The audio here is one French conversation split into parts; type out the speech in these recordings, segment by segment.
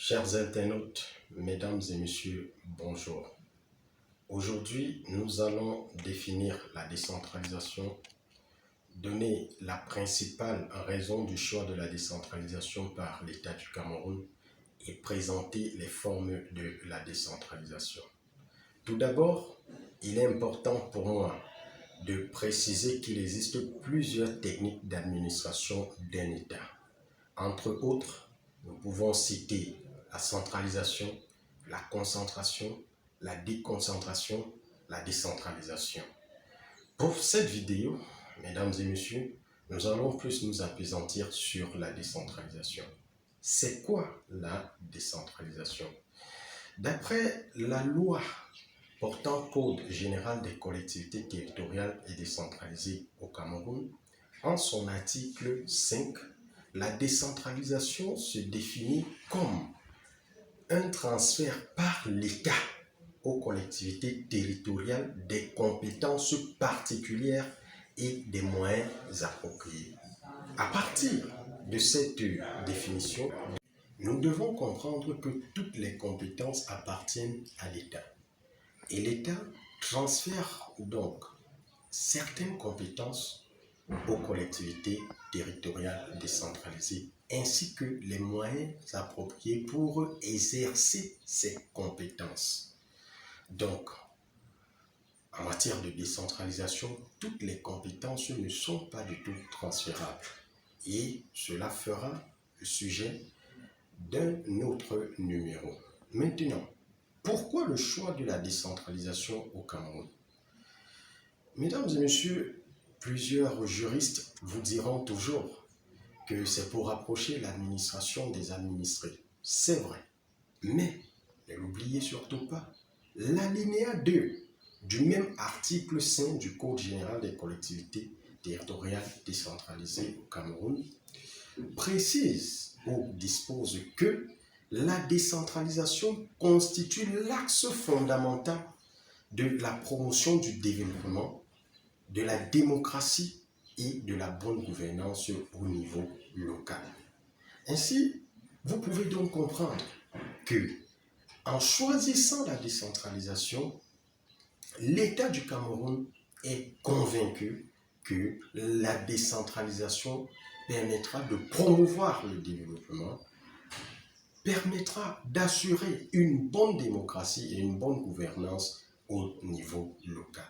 Chers internautes, mesdames et messieurs, bonjour. Aujourd'hui, nous allons définir la décentralisation, donner la principale raison du choix de la décentralisation par l'État du Cameroun et présenter les formes de la décentralisation. Tout d'abord, il est important pour moi de préciser qu'il existe plusieurs techniques d'administration d'un État. Entre autres, nous pouvons citer la centralisation, la concentration, la déconcentration, la décentralisation. Pour cette vidéo, mesdames et messieurs, nous allons plus nous appesantir sur la décentralisation. C'est quoi la décentralisation? D'après la loi portant Code général des collectivités territoriales et décentralisées au Cameroun, en son article 5, la décentralisation se définit comme un transfert par l'État aux collectivités territoriales des compétences particulières et des moyens appropriés. À partir de cette définition, nous devons comprendre que toutes les compétences appartiennent à l'État. Et l'État transfère donc certaines compétences aux collectivités territoriales décentralisées, ainsi que les moyens appropriés pour exercer ces compétences. Donc, en matière de décentralisation, toutes les compétences ne sont pas du tout transférables. Et cela fera le sujet d'un autre numéro. Maintenant, pourquoi le choix de la décentralisation au Cameroun? Mesdames et messieurs, plusieurs juristes vous diront toujours que c'est pour rapprocher l'administration des administrés. C'est vrai. Mais, ne l'oubliez surtout pas, l'alinéa 2 du même article 5 du Code général des collectivités territoriales décentralisées au Cameroun précise ou dispose que la décentralisation constitue l'axe fondamental de la promotion du développement, de la démocratie et de la bonne gouvernance au niveau local. Ainsi, vous pouvez donc comprendre que, en choisissant la décentralisation, l'État du Cameroun est convaincu que la décentralisation permettra de promouvoir le développement, permettra d'assurer une bonne démocratie et une bonne gouvernance au niveau local.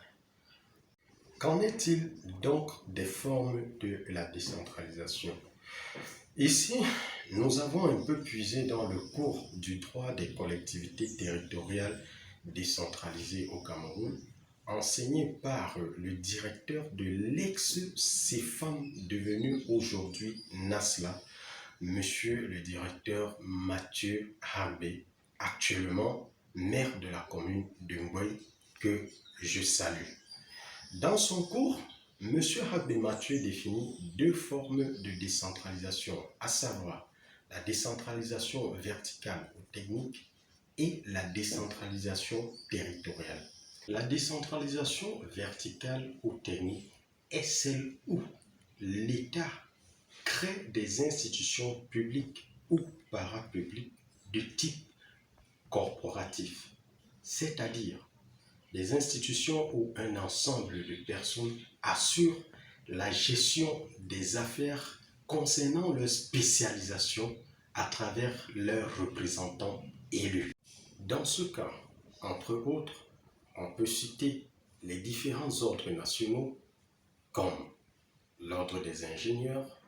Qu'en est-il donc des formes de la décentralisation? Ici, nous avons un peu puisé dans le cours du droit des collectivités territoriales décentralisées au Cameroun, enseigné par le directeur de l'ex-CEFAM devenu aujourd'hui NASLA, Monsieur le directeur Mathieu Harbé, actuellement maire de la commune de Ngoy, que je salue. Dans son cours, M. Harbé Mathieu définit deux formes de décentralisation, à savoir la décentralisation verticale ou technique et la décentralisation territoriale. La décentralisation verticale ou technique est celle où l'État crée des institutions publiques ou parapubliques de type corporatif, c'est-à-dire des institutions où un ensemble de personnes assurent la gestion des affaires concernant leur spécialisation à travers leurs représentants élus. Dans ce cas, entre autres, on peut citer les différents ordres nationaux comme l'ordre des ingénieurs,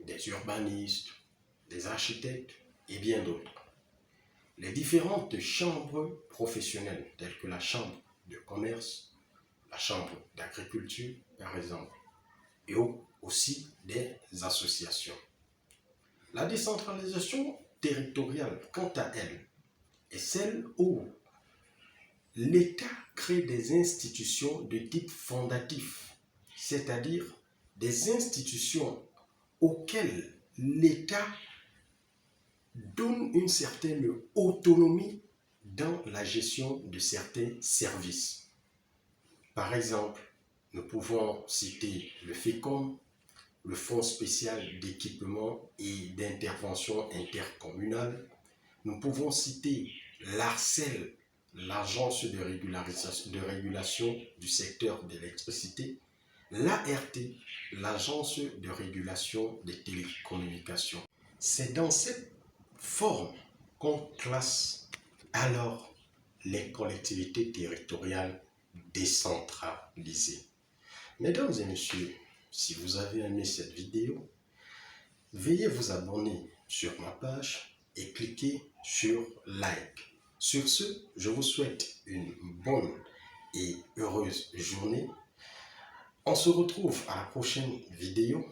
des urbanistes, des architectes et bien d'autres. Les différentes chambres professionnelles telles que la chambre de commerce, la chambre d'agriculture par exemple, et aussi des associations. La décentralisation territoriale, quant à elle, est celle où l'État crée des institutions de type fondatif, c'est-à-dire des institutions auxquelles l'État donne une certaine autonomie dans la gestion de certains services. Par exemple, nous pouvons citer le FECOM, le Fonds spécial d'équipement et d'intervention intercommunale, Nous pouvons citer l'ARCEL, l'Agence de régulation du secteur de l'électricité, l'ART, l'Agence de régulation des télécommunications. C'est dans cette forme qu'on classe alors les collectivités territoriales décentralisées. Mesdames et messieurs, si vous avez aimé cette vidéo, veuillez vous abonner sur ma page et cliquez sur like. Sur ce, je vous souhaite une bonne et heureuse journée. On se retrouve à la prochaine vidéo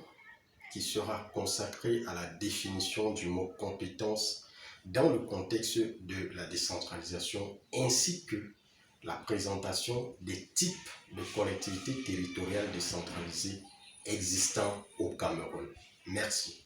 qui sera consacrée à la définition du mot compétence dans le contexte de la décentralisation ainsi que la présentation des types de collectivités territoriales décentralisées existant au Cameroun. Merci.